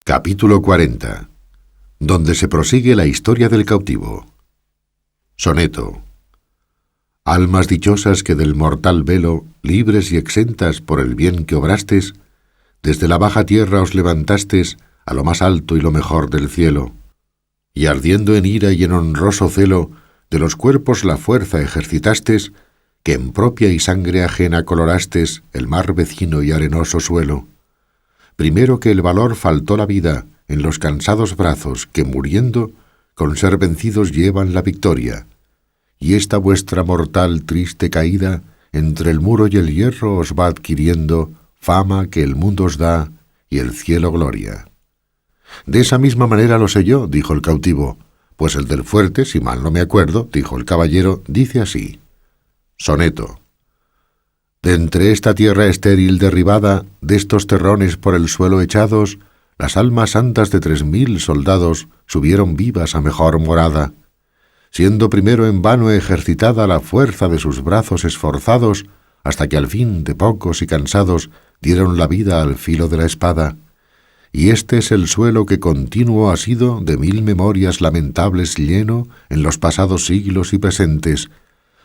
Capítulo 40, donde se prosigue la historia del cautivo. Soneto. Almas dichosas que del mortal velo, libres y exentas por el bien que obrastes, desde la baja tierra os levantastes a lo más alto y lo mejor del cielo, y ardiendo en ira y en honroso celo, de los cuerpos la fuerza ejercitastes, que en propia y sangre ajena colorastes el mar vecino y arenoso suelo. Primero que el valor faltó la vida en los cansados brazos que muriendo, con ser vencidos llevan la victoria, y esta vuestra mortal triste caída, entre el muro y el hierro os va adquiriendo fama que el mundo os da y el cielo gloria. De esa misma manera lo sé yo, dijo el cautivo, pues el del fuerte, si mal no me acuerdo, dijo el caballero, dice así. Soneto. De entre esta tierra estéril derribada, de estos terrones por el suelo echados, las almas santas de 3000 soldados subieron vivas a mejor morada, siendo primero en vano ejercitada la fuerza de sus brazos esforzados, hasta que al fin, de pocos y cansados, dieron la vida al filo de la espada. Y este es el suelo que continuo ha sido de 1000 memorias lamentables lleno en los pasados siglos y presentes,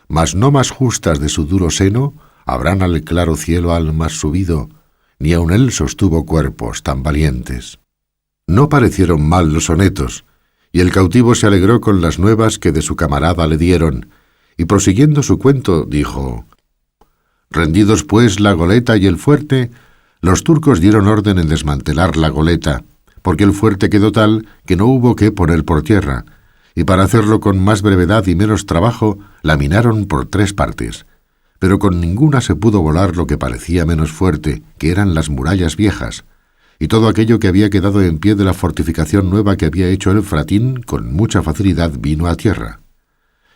mas no más justas de su duro seno, habrán al claro cielo almas subido, ni aun él sostuvo cuerpos tan valientes. No parecieron mal los sonetos, y el cautivo se alegró con las nuevas que de su camarada le dieron, y prosiguiendo su cuento, dijo: rendidos pues la goleta y el fuerte, los turcos dieron orden en desmantelar la goleta, porque el fuerte quedó tal que no hubo que poner por tierra, y para hacerlo con más brevedad y menos trabajo, la minaron por 3 partes. Pero con ninguna se pudo volar lo que parecía menos fuerte, que eran las murallas viejas, y todo aquello que había quedado en pie de la fortificación nueva que había hecho el Fratín con mucha facilidad vino a tierra.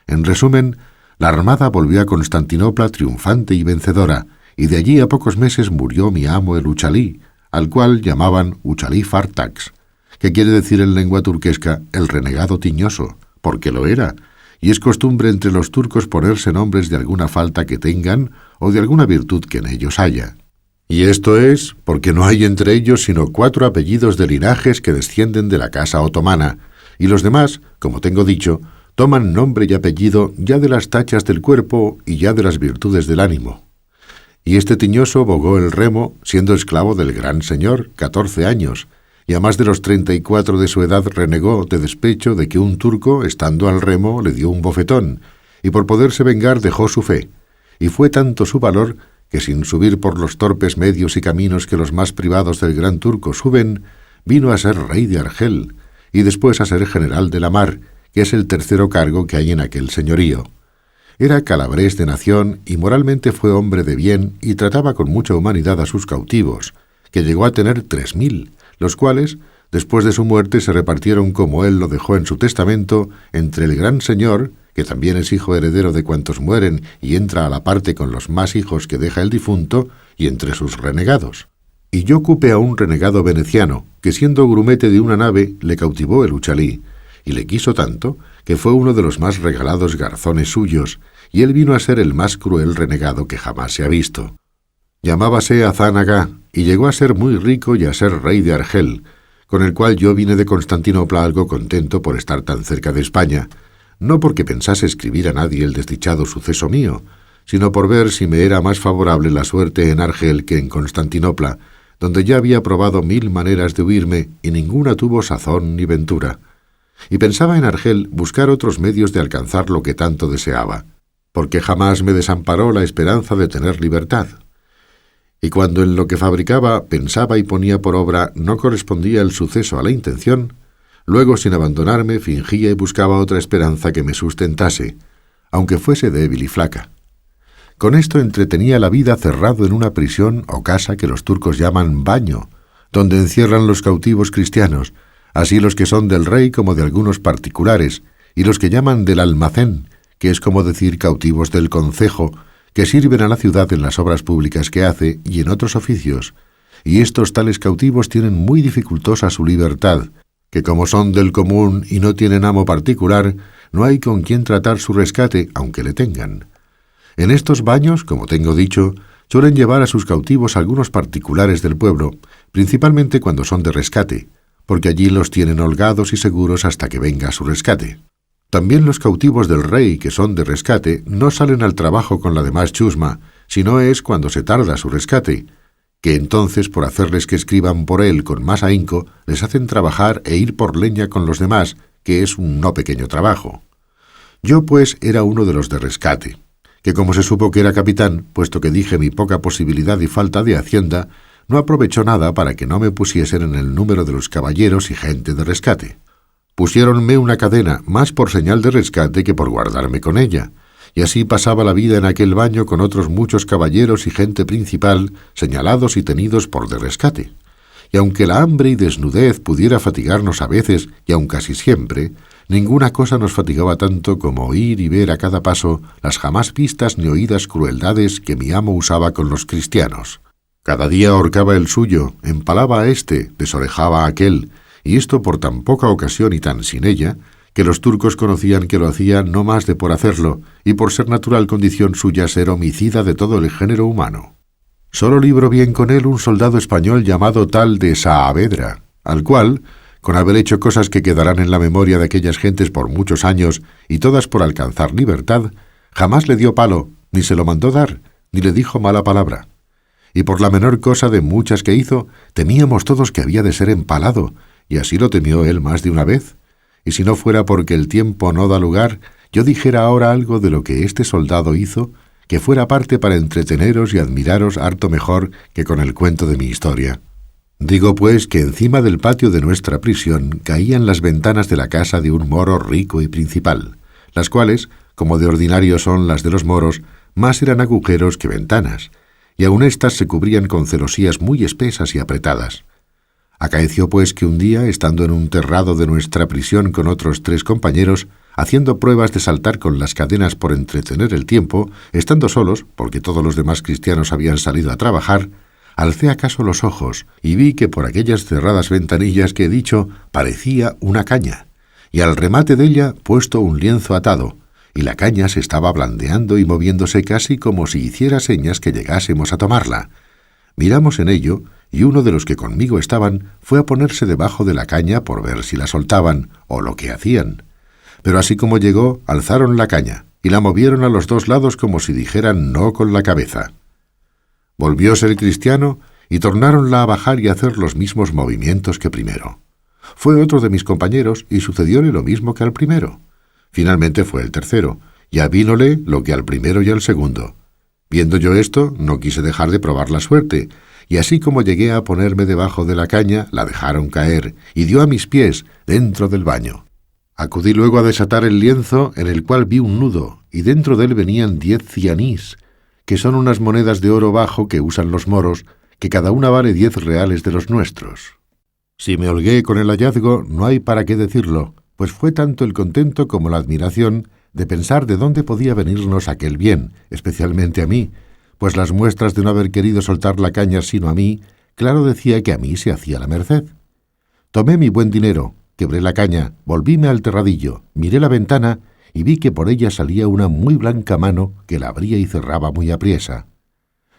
En resumen, la armada volvió a Constantinopla triunfante y vencedora, y de allí a pocos meses murió mi amo el Uchalí, al cual llamaban Uchalí Fartax, que quiere decir en lengua turquesca el renegado tiñoso, porque lo era, y es costumbre entre los turcos ponerse nombres de alguna falta que tengan o de alguna virtud que en ellos haya. Y esto es porque no hay entre ellos sino 4 apellidos de linajes que descienden de la casa otomana, y los demás, como tengo dicho, toman nombre y apellido ya de las tachas del cuerpo y ya de las virtudes del ánimo. Y este tiñoso bogó el remo, siendo esclavo del gran señor, 14 años, y a más de los 34 de su edad renegó de despecho de que un turco, estando al remo, le dio un bofetón, y por poderse vengar dejó su fe, y fue tanto su valor que sin subir por los torpes medios y caminos que los más privados del gran turco suben, vino a ser rey de Argel, y después a ser general de la mar, que es el 3er cargo que hay en aquel señorío. Era calabrés de nación y moralmente fue hombre de bien y trataba con mucha humanidad a sus cautivos, que llegó a tener 3000, los cuales, después de su muerte, se repartieron como él lo dejó en su testamento entre el gran señor, que también es hijo heredero de cuantos mueren y entra a la parte con los más hijos que deja el difunto, y entre sus renegados. Y yo cupe a un renegado veneciano, que siendo grumete de una nave, le cautivó el Uchalí, y le quiso tanto, que fue uno de los más regalados garzones suyos, y él vino a ser el más cruel renegado que jamás se ha visto. Llamábase Hazán Agá, y llegó a ser muy rico y a ser rey de Argel, con el cual yo vine de Constantinopla algo contento por estar tan cerca de España, no porque pensase escribir a nadie el desdichado suceso mío, sino por ver si me era más favorable la suerte en Argel que en Constantinopla, donde ya había probado 1000 maneras de huirme y ninguna tuvo sazón ni ventura. Y pensaba en Argel buscar otros medios de alcanzar lo que tanto deseaba, porque jamás me desamparó la esperanza de tener libertad. Y cuando en lo que fabricaba, pensaba y ponía por obra no correspondía el suceso a la intención, luego sin abandonarme fingía y buscaba otra esperanza que me sustentase, aunque fuese débil y flaca. Con esto entretenía la vida cerrado en una prisión o casa que los turcos llaman baño, donde encierran los cautivos cristianos, así los que son del rey como de algunos particulares, y los que llaman del almacén, que es como decir cautivos del concejo, que sirven a la ciudad en las obras públicas que hace y en otros oficios, y estos tales cautivos tienen muy dificultosa su libertad, que como son del común y no tienen amo particular, no hay con quien tratar su rescate, aunque le tengan. En estos baños, como tengo dicho, suelen llevar a sus cautivos algunos particulares del pueblo, principalmente cuando son de rescate, porque allí los tienen holgados y seguros hasta que venga su rescate. También los cautivos del rey, que son de rescate, no salen al trabajo con la demás chusma, sino es cuando se tarda su rescate, que entonces, por hacerles que escriban por él con más ahínco, les hacen trabajar e ir por leña con los demás, que es un no pequeño trabajo. Yo, pues, era uno de los de rescate, que como se supo que era capitán, puesto que dije mi poca posibilidad y falta de hacienda, no aprovechó nada para que no me pusiesen en el número de los caballeros y gente de rescate. Pusiéronme una cadena, más por señal de rescate que por guardarme con ella, y así pasaba la vida en aquel baño con otros muchos caballeros y gente principal, señalados y tenidos por de rescate. Y aunque la hambre y desnudez pudiera fatigarnos a veces, y aun casi siempre, ninguna cosa nos fatigaba tanto como oír y ver a cada paso las jamás vistas ni oídas crueldades que mi amo usaba con los cristianos. Cada día ahorcaba el suyo, empalaba a éste, desorejaba a aquel, y esto por tan poca ocasión y tan sin ella, que los turcos conocían que lo hacía no más de por hacerlo, y por ser natural condición suya ser homicida de todo el género humano. Solo libro bien con él un soldado español llamado tal de Saavedra, al cual, con haber hecho cosas que quedarán en la memoria de aquellas gentes por muchos años, y todas por alcanzar libertad, jamás le dio palo, ni se lo mandó dar, ni le dijo mala palabra. Y por la menor cosa de muchas que hizo, temíamos todos que había de ser empalado, y así lo temió él más de una vez. Y si no fuera porque el tiempo no da lugar, yo dijera ahora algo de lo que este soldado hizo, que fuera parte para entreteneros y admiraros harto mejor que con el cuento de mi historia. Digo pues que encima del patio de nuestra prisión caían las ventanas de la casa de un moro rico y principal, las cuales, como de ordinario son las de los moros, más eran agujeros que ventanas, y aun éstas se cubrían con celosías muy espesas y apretadas. Acaeció pues que un día, estando en un terrado de nuestra prisión con otros 3 compañeros, haciendo pruebas de saltar con las cadenas por entretener el tiempo, estando solos, porque todos los demás cristianos habían salido a trabajar, alcé acaso los ojos y vi que por aquellas cerradas ventanillas que he dicho parecía una caña, y al remate de ella puesto un lienzo atado, y la caña se estaba blandeando y moviéndose casi como si hiciera señas que llegásemos a tomarla. Miramos en ello, y uno de los que conmigo estaban fue a ponerse debajo de la caña por ver si la soltaban o lo que hacían. Pero así como llegó, alzaron la caña y la movieron a los 2 lados como si dijeran no con la cabeza. Volvióse el cristiano y tornáronla a bajar y a hacer los mismos movimientos que primero. Fue otro de mis compañeros y sucedióle lo mismo que al primero. Finalmente fue el tercero, y avínole lo que al primero y al segundo. Viendo yo esto, no quise dejar de probar la suerte, y así como llegué a ponerme debajo de la caña, la dejaron caer, y dio a mis pies, dentro del baño. Acudí luego a desatar el lienzo, en el cual vi un nudo, y dentro de él venían 10 cianís, que son unas monedas de oro bajo que usan los moros, que cada una vale 10 reales de los nuestros. Si me holgué con el hallazgo, no hay para qué decirlo, pues fue tanto el contento como la admiración de pensar de dónde podía venirnos aquel bien, especialmente a mí, pues las muestras de no haber querido soltar la caña sino a mí, claro decía que a mí se hacía la merced. Tomé mi buen dinero, quebré la caña, volvíme al terradillo, miré la ventana y vi que por ella salía una muy blanca mano que la abría y cerraba muy apriesa.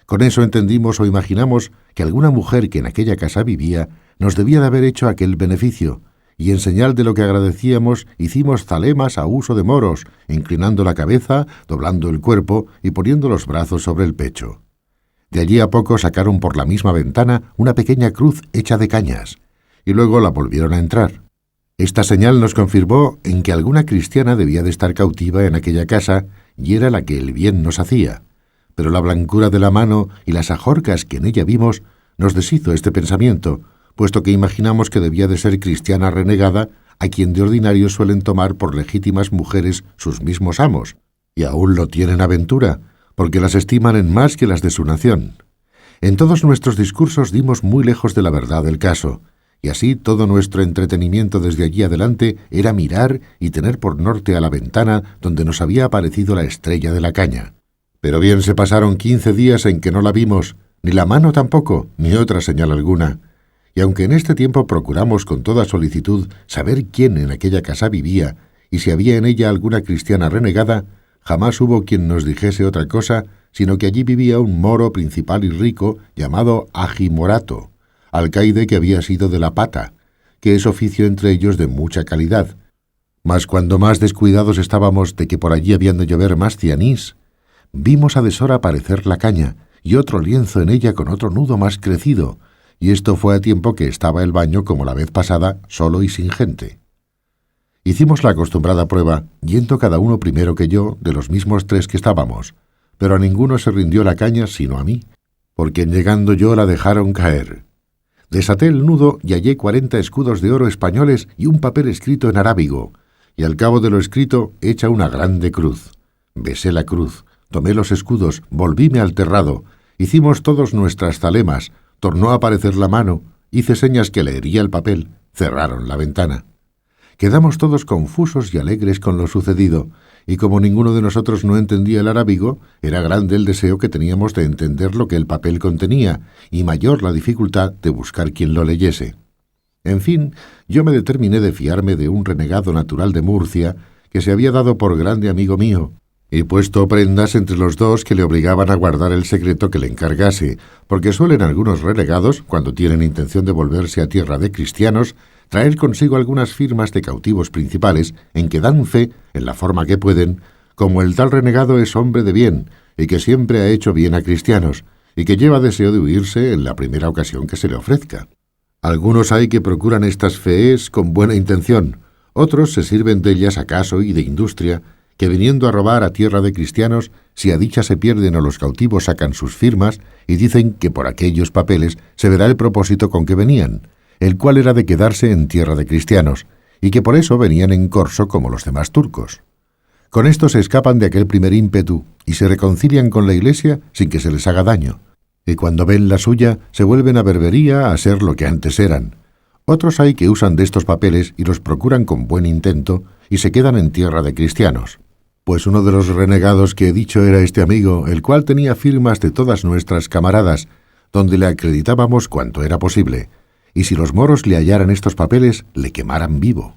Con eso entendimos o imaginamos que alguna mujer que en aquella casa vivía nos debía de haber hecho aquel beneficio, y en señal de lo que agradecíamos hicimos zalemas a uso de moros, inclinando la cabeza, doblando el cuerpo y poniendo los brazos sobre el pecho. De allí a poco sacaron por la misma ventana una pequeña cruz hecha de cañas, y luego la volvieron a entrar. Esta señal nos confirmó en que alguna cristiana debía de estar cautiva en aquella casa, y era la que el bien nos hacía. Pero la blancura de la mano y las ajorcas que en ella vimos nos deshizo este pensamiento, puesto que imaginamos que debía de ser cristiana renegada, a quien de ordinario suelen tomar por legítimas mujeres sus mismos amos, y aún lo tienen a ventura, porque las estiman en más que las de su nación. En todos nuestros discursos dimos muy lejos de la verdad del caso, y así todo nuestro entretenimiento desde allí adelante era mirar y tener por norte a la ventana donde nos había aparecido la estrella de la caña. Pero bien se pasaron 15 días en que no la vimos, ni la mano tampoco, ni otra señal alguna. Y aunque en este tiempo procuramos con toda solicitud saber quién en aquella casa vivía y si había en ella alguna cristiana renegada, jamás hubo quien nos dijese otra cosa, sino que allí vivía un moro principal y rico llamado Agi Morato, alcaide que había sido de La Pata, que es oficio entre ellos de mucha calidad. Mas cuando más descuidados estábamos de que por allí habían de llover más cianís, vimos a deshora aparecer la caña y otro lienzo en ella con otro nudo más crecido, y esto fue a tiempo que estaba el baño como la vez pasada, solo y sin gente. Hicimos la acostumbrada prueba, yendo cada uno primero que yo, de los mismos 3 que estábamos, pero a ninguno se rindió la caña sino a mí, porque en llegando yo la dejaron caer. Desaté el nudo y hallé 40 escudos de oro españoles y un papel escrito en arábigo, y al cabo de lo escrito hecha una grande cruz. Besé la cruz, tomé los escudos, volvíme al terrado, hicimos todos nuestras zalemas, tornó a aparecer la mano, hice señas que leería el papel, cerraron la ventana. Quedamos todos confusos y alegres con lo sucedido, y como ninguno de nosotros no entendía el arábigo, era grande el deseo que teníamos de entender lo que el papel contenía, y mayor la dificultad de buscar quien lo leyese. En fin, yo me determiné de fiarme de un renegado natural de Murcia, que se había dado por grande amigo mío, y puesto prendas entre los dos que le obligaban a guardar el secreto que le encargase, porque suelen algunos renegados, cuando tienen intención de volverse a tierra de cristianos, traer consigo algunas firmas de cautivos principales en que dan fe, en la forma que pueden, como el tal renegado es hombre de bien, y que siempre ha hecho bien a cristianos, y que lleva deseo de huirse en la primera ocasión que se le ofrezca. Algunos hay que procuran estas fees con buena intención, otros se sirven de ellas acaso y de industria, que viniendo a robar a tierra de cristianos, si a dicha se pierden o los cautivos sacan sus firmas, y dicen que por aquellos papeles se verá el propósito con que venían, el cual era de quedarse en tierra de cristianos, y que por eso venían en corso como los demás turcos. Con esto se escapan de aquel primer ímpetu y se reconcilian con la Iglesia sin que se les haga daño, y cuando ven la suya se vuelven a berbería a ser lo que antes eran. Otros hay que usan de estos papeles y los procuran con buen intento y se quedan en tierra de cristianos. Pues uno de los renegados que he dicho era este amigo, el cual tenía firmas de todas nuestras camaradas, donde le acreditábamos cuanto era posible, y si los moros le hallaran estos papeles, le quemaran vivo.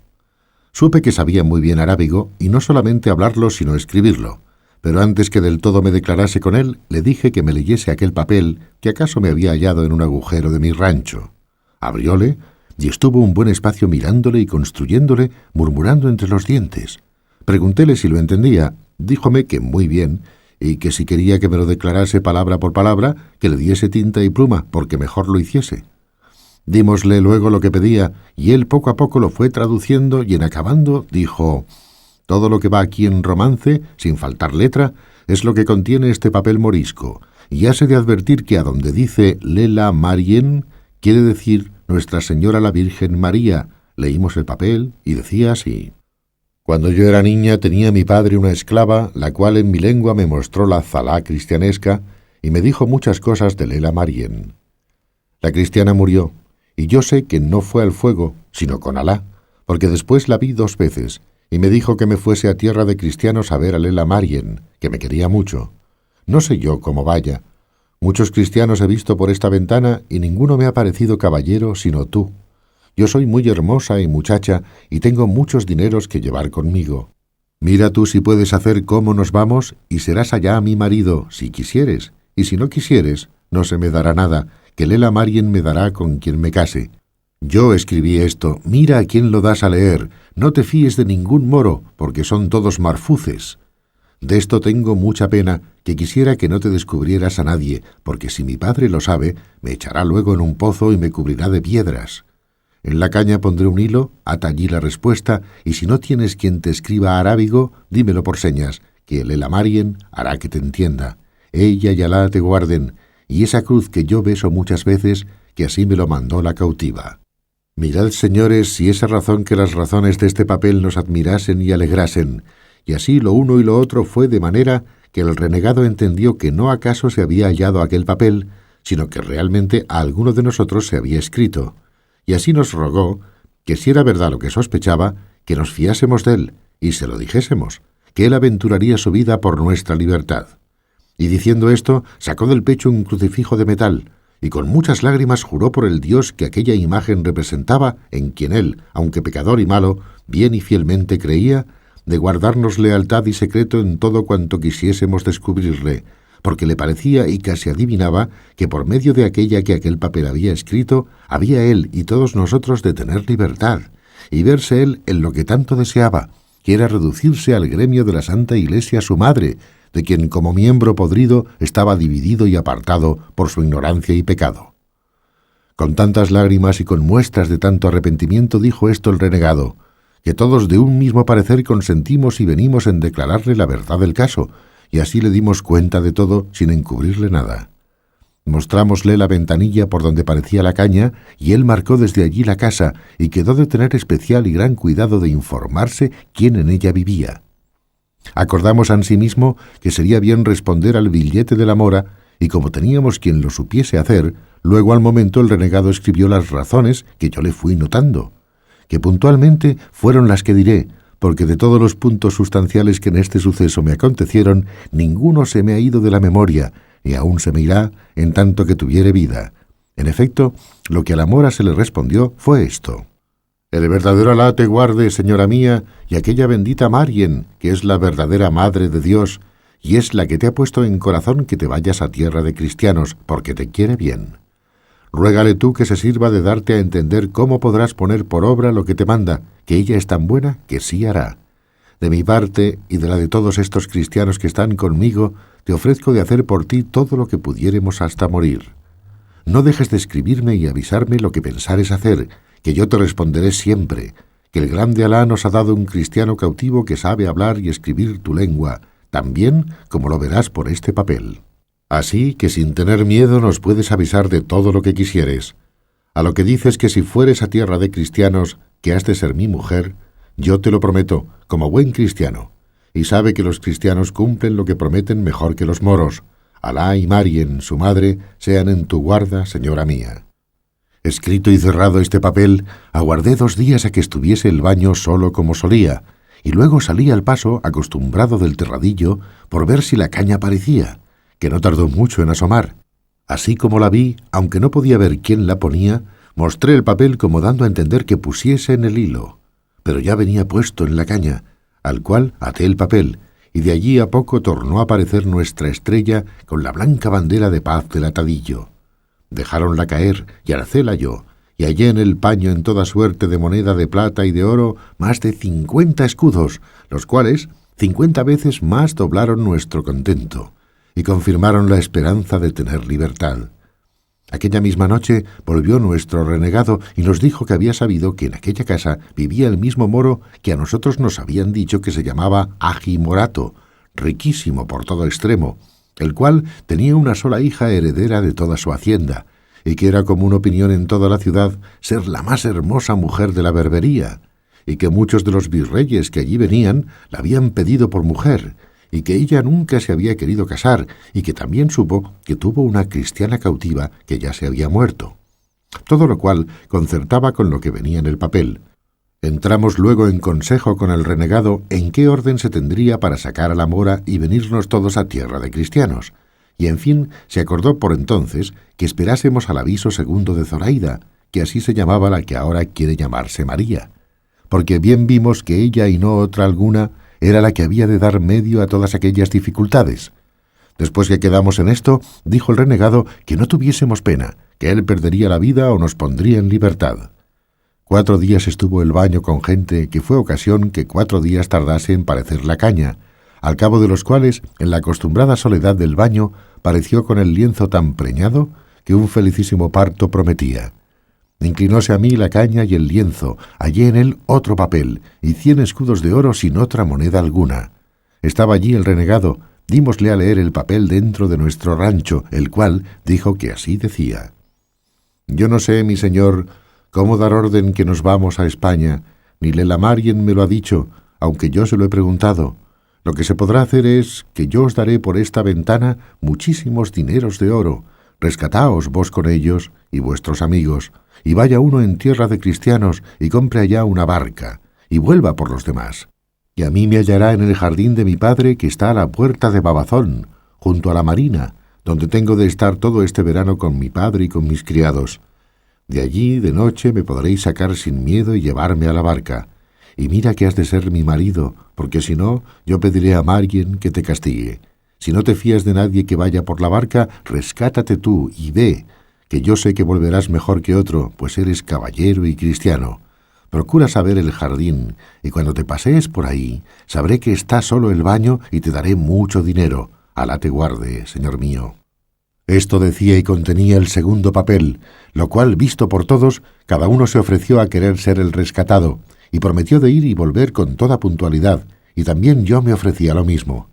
Supe que sabía muy bien arábigo, y no solamente hablarlo, sino escribirlo, pero antes que del todo me declarase con él, le dije que me leyese aquel papel que acaso me había hallado en un agujero de mi rancho. Abrióle, y estuvo un buen espacio mirándole y construyéndole, murmurando entre los dientes. Preguntéle si lo entendía, díjome que muy bien, y que si quería que me lo declarase palabra por palabra, que le diese tinta y pluma, porque mejor lo hiciese. Dímosle luego lo que pedía, y él poco a poco lo fue traduciendo, y en acabando dijo: «Todo lo que va aquí en romance, sin faltar letra, es lo que contiene este papel morisco, y hase de advertir que a donde dice Lela Marien, quiere decir Nuestra Señora la Virgen María». Leímos el papel, y decía así: «Cuando yo era niña tenía mi padre una esclava, la cual en mi lengua me mostró la zalá cristianesca, y me dijo muchas cosas de Lela Marien. La cristiana murió, y yo sé que no fue al fuego, sino con Alá, porque después la vi 2 veces, y me dijo que me fuese a tierra de cristianos a ver a Lela Marien, que me quería mucho. No sé yo cómo vaya. Muchos cristianos he visto por esta ventana, y ninguno me ha parecido caballero sino tú. Yo soy muy hermosa y muchacha, y tengo muchos dineros que llevar conmigo. Mira tú si puedes hacer cómo nos vamos, y serás allá mi marido, si quisieres, y si no quisieres, no se me dará nada, que Lela Marien me dará con quien me case. Yo escribí esto, mira a quién lo das a leer, no te fíes de ningún moro, porque son todos marfuces. De esto tengo mucha pena, que quisiera que no te descubrieras a nadie, porque si mi padre lo sabe, me echará luego en un pozo y me cubrirá de piedras. En la caña pondré un hilo, ata allí la respuesta, y si no tienes quien te escriba arábigo, dímelo por señas, que Lela Marien hará que te entienda. Ella y Alá te guarden, y esa cruz que yo beso muchas veces, que así me lo mandó la cautiva. Mirad, señores, si es razón que las razones de este papel nos admirasen y alegrasen, y así lo uno y lo otro fue de manera que el renegado entendió que no acaso se había hallado aquel papel, sino que realmente a alguno de nosotros se había escrito, y así nos rogó que si era verdad lo que sospechaba, que nos fiásemos de él, y se lo dijésemos, que él aventuraría su vida por nuestra libertad. Y diciendo esto, sacó del pecho un crucifijo de metal, y con muchas lágrimas juró por el Dios que aquella imagen representaba, en quien él, aunque pecador y malo, bien y fielmente creía, de guardarnos lealtad y secreto en todo cuanto quisiésemos descubrirle, porque le parecía y casi adivinaba que por medio de aquella que aquel papel había escrito, había él y todos nosotros de tener libertad, y verse él en lo que tanto deseaba, que era reducirse al gremio de la Santa Iglesia su madre, de quien como miembro podrido estaba dividido y apartado por su ignorancia y pecado. Con tantas lágrimas y con muestras de tanto arrepentimiento dijo esto el renegado, que todos de un mismo parecer consentimos y venimos en declararle la verdad del caso, y así le dimos cuenta de todo sin encubrirle nada. Mostrámosle la ventanilla por donde parecía la caña, y él marcó desde allí la casa, y quedó de tener especial y gran cuidado de informarse quién en ella vivía. Acordamos ansimismo que sería bien responder al billete de la mora, y como teníamos quien lo supiese hacer, luego al momento el renegado escribió las razones que yo le fui notando, que puntualmente fueron las que diré, porque de todos los puntos sustanciales que en este suceso me acontecieron, ninguno se me ha ido de la memoria, y aún se me irá en tanto que tuviere vida. En efecto, lo que a la mora se le respondió fue esto: «El verdadero Alá te guarde, señora mía, y aquella bendita Marien, que es la verdadera Madre de Dios, y es la que te ha puesto en corazón que te vayas a tierra de cristianos, porque te quiere bien. Ruégale tú que se sirva de darte a entender cómo podrás poner por obra lo que te manda, que ella es tan buena que sí hará. De mi parte y de la de todos estos cristianos que están conmigo, te ofrezco de hacer por ti todo lo que pudiéremos hasta morir. No dejes de escribirme y avisarme lo que pensares hacer, que yo te responderé siempre, que el grande Alá nos ha dado un cristiano cautivo que sabe hablar y escribir tu lengua, tan bien como lo verás por este papel. Así que sin tener miedo nos puedes avisar de todo lo que quisieres. A lo que dices que si fueres a tierra de cristianos, que has de ser mi mujer, yo te lo prometo, como buen cristiano, y sabe que los cristianos cumplen lo que prometen mejor que los moros. Alá y Marien, su madre, sean en tu guarda, señora mía». Escrito y cerrado este papel, aguardé 2 días a que estuviese el baño solo como solía, y luego salí al paso, acostumbrado del terradillo, por ver si la caña parecía, que no tardó mucho en asomar. Así como la vi, aunque no podía ver quién la ponía, mostré el papel como dando a entender que pusiese en el hilo, pero ya venía puesto en la caña, al cual até el papel, y de allí a poco tornó a aparecer nuestra estrella con la blanca bandera de paz del atadillo. Dejáronla caer, y alcéla yo, y hallé en el paño en toda suerte de moneda de plata y de oro más de 50 escudos, los cuales 50 veces más doblaron nuestro contento, y confirmaron la esperanza de tener libertad. Aquella misma noche volvió nuestro renegado y nos dijo que había sabido que en aquella casa vivía el mismo moro que a nosotros nos habían dicho que se llamaba Agi Morato, riquísimo por todo extremo, el cual tenía una sola hija heredera de toda su hacienda, y que era común opinión en toda la ciudad ser la más hermosa mujer de la Berbería, y que muchos de los virreyes que allí venían la habían pedido por mujer, y que ella nunca se había querido casar, y que también supo que tuvo una cristiana cautiva que ya se había muerto. Todo lo cual concertaba con lo que venía en el papel. Entramos luego en consejo con el renegado en qué orden se tendría para sacar a la mora y venirnos todos a tierra de cristianos, y en fin se acordó por entonces que esperásemos al aviso segundo de Zoraida, que así se llamaba la que ahora quiere llamarse María, porque bien vimos que ella y no otra alguna era la que había de dar medio a todas aquellas dificultades. Después que quedamos en esto, dijo el renegado que no tuviésemos pena, que él perdería la vida o nos pondría en libertad. 4 días estuvo el baño con gente, que fue ocasión que 4 días tardase en parecer la caña, al cabo de los cuales, en la acostumbrada soledad del baño, pareció con el lienzo tan preñado que un felicísimo parto prometía. Inclinóse a mí la caña y el lienzo, hallé en él otro papel y 100 escudos de oro sin otra moneda alguna. Estaba allí el renegado, dímosle a leer el papel dentro de nuestro rancho, el cual dijo que así decía: «Yo no sé, mi señor, cómo dar orden que nos vamos a España, ni Lela Marien me lo ha dicho, aunque yo se lo he preguntado. Lo que se podrá hacer es que yo os daré por esta ventana muchísimos dineros de oro. Rescataos vos con ellos y vuestros amigos, y vaya uno en tierra de cristianos y compre allá una barca, y vuelva por los demás. Y a mí me hallará en el jardín de mi padre, que está a la puerta de Babazón, junto a la marina, donde tengo de estar todo este verano con mi padre y con mis criados. De allí, de noche, me podréis sacar sin miedo y llevarme a la barca. Y mira que has de ser mi marido, porque si no, yo pediré a Marien que te castigue. Si no te fías de nadie que vaya por la barca, rescátate tú y ve, que yo sé que volverás mejor que otro, pues eres caballero y cristiano. Procura saber el jardín, y cuando te pasees por ahí, sabré que está solo el baño y te daré mucho dinero. Alá te guarde, señor mío». Esto decía y contenía el segundo papel, lo cual, visto por todos, cada uno se ofreció a querer ser el rescatado, y prometió de ir y volver con toda puntualidad, y también yo me ofrecía lo mismo.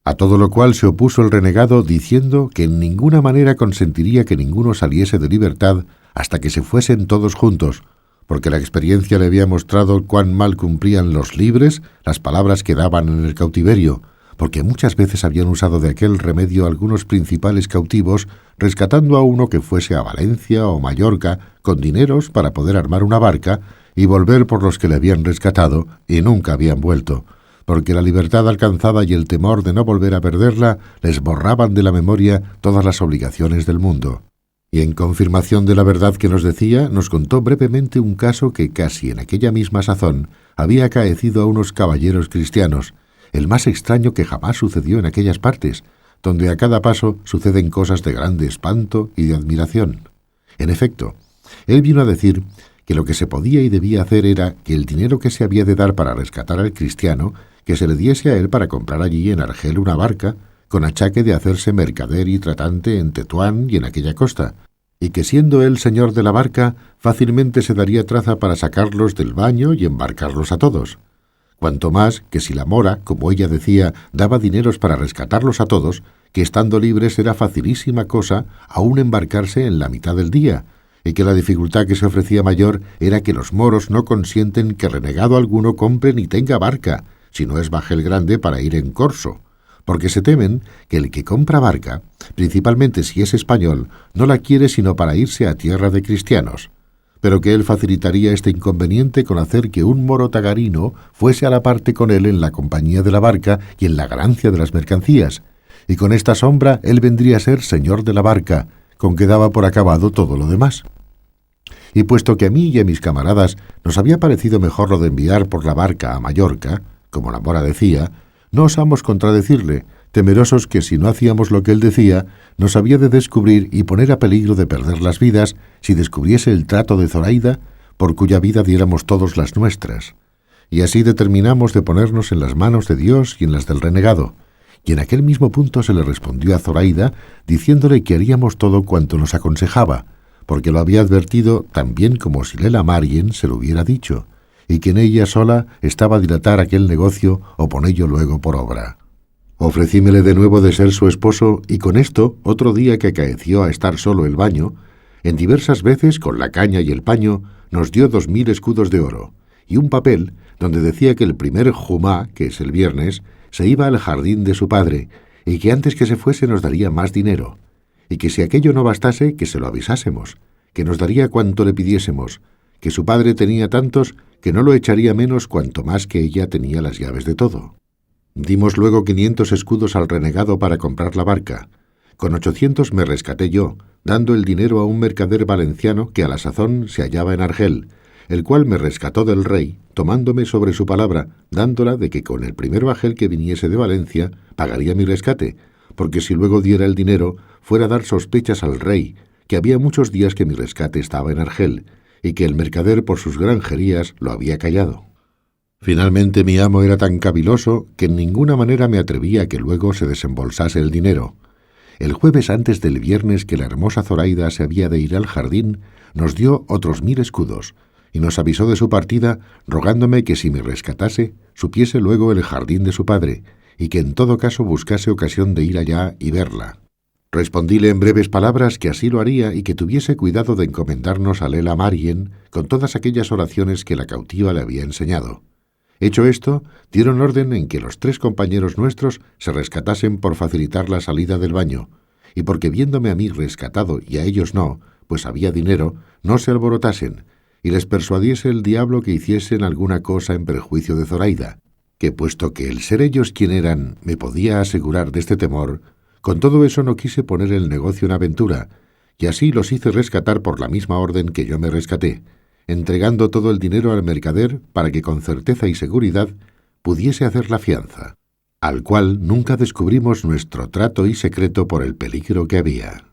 A todo lo cual se opuso el renegado, diciendo que en ninguna manera consentiría que ninguno saliese de libertad hasta que se fuesen todos juntos, porque la experiencia le había mostrado cuán mal cumplían los libres las palabras que daban en el cautiverio, porque muchas veces habían usado de aquel remedio algunos principales cautivos, rescatando a uno que fuese a Valencia o Mallorca con dineros para poder armar una barca y volver por los que le habían rescatado y nunca habían vuelto, porque la libertad alcanzada y el temor de no volver a perderla les borraban de la memoria todas las obligaciones del mundo. Y en confirmación de la verdad que nos decía, nos contó brevemente un caso que casi en aquella misma sazón había acaecido a unos caballeros cristianos, el más extraño que jamás sucedió en aquellas partes, donde a cada paso suceden cosas de grande espanto y de admiración. En efecto, él vino a decir que lo que se podía y debía hacer era que el dinero que se había de dar para rescatar al cristiano, que se le diese a él para comprar allí en Argel una barca, con achaque de hacerse mercader y tratante en Tetuán y en aquella costa, y que siendo él señor de la barca, fácilmente se daría traza para sacarlos del baño y embarcarlos a todos. Cuanto más que si la mora, como ella decía, daba dineros para rescatarlos a todos, que estando libres era facilísima cosa aún embarcarse en la mitad del día, y que la dificultad que se ofrecía mayor era que los moros no consienten que renegado alguno compre ni tenga barca, si no es bajel grande para ir en corso, porque se temen que el que compra barca, principalmente si es español, no la quiere sino para irse a tierra de cristianos, pero que él facilitaría este inconveniente con hacer que un moro tagarino fuese a la parte con él en la compañía de la barca y en la ganancia de las mercancías, y con esta sombra él vendría a ser señor de la barca, con que daba por acabado todo lo demás. Y puesto que a mí y a mis camaradas nos había parecido mejor lo de enviar por la barca a Mallorca, como la mora decía, no osamos contradecirle, temerosos que si no hacíamos lo que él decía, nos había de descubrir y poner a peligro de perder las vidas si descubriese el trato de Zoraida, por cuya vida diéramos todos las nuestras. Y así determinamos de ponernos en las manos de Dios y en las del renegado, y en aquel mismo punto se le respondió a Zoraida, diciéndole que haríamos todo cuanto nos aconsejaba, porque lo había advertido tan bien como si Lela Marien se lo hubiera dicho, y que en ella sola estaba dilatar aquel negocio o ponello luego por obra. Ofrecímele de nuevo de ser su esposo, y con esto, otro día que acaeció a estar solo el baño, en diversas veces, con la caña y el paño, nos dio 2000 escudos de oro, y un papel donde decía que el primer jumá, que es el viernes, se iba al jardín de su padre, y que antes que se fuese nos daría más dinero, y que si aquello no bastase, que se lo avisásemos, que nos daría cuanto le pidiésemos, que su padre tenía tantos que no lo echaría menos cuanto más que ella tenía las llaves de todo. Dimos luego 500 escudos al renegado para comprar la barca. Con 800 me rescaté yo, dando el dinero a un mercader valenciano que a la sazón se hallaba en Argel, el cual me rescató del rey, tomándome sobre su palabra, dándola de que con el primer bajel que viniese de Valencia pagaría mi rescate, porque si luego diera el dinero, fuera a dar sospechas al rey, que había muchos días que mi rescate estaba en Argel, y que el mercader por sus granjerías lo había callado. Finalmente mi amo era tan caviloso que en ninguna manera me atrevía a que luego se desembolsase el dinero. El jueves antes del viernes que la hermosa Zoraida se había de ir al jardín, nos dio otros 1000 escudos, y nos avisó de su partida, rogándome que si me rescatase, supiese luego el jardín de su padre, y que en todo caso buscase ocasión de ir allá y verla. Respondíle en breves palabras que así lo haría y que tuviese cuidado de encomendarnos a Lela Marien con todas aquellas oraciones que la cautiva le había enseñado. Hecho esto, dieron orden en que los 3 compañeros nuestros se rescatasen por facilitar la salida del baño, y porque viéndome a mí rescatado y a ellos no, pues había dinero, no se alborotasen, y les persuadiese el diablo que hiciesen alguna cosa en perjuicio de Zoraida, que puesto que el ser ellos quien eran me podía asegurar de este temor, con todo eso no quise poner el negocio en aventura, y así los hice rescatar por la misma orden que yo me rescaté, entregando todo el dinero al mercader para que con certeza y seguridad pudiese hacer la fianza. al cual nunca descubrimos nuestro trato y secreto por el peligro que había.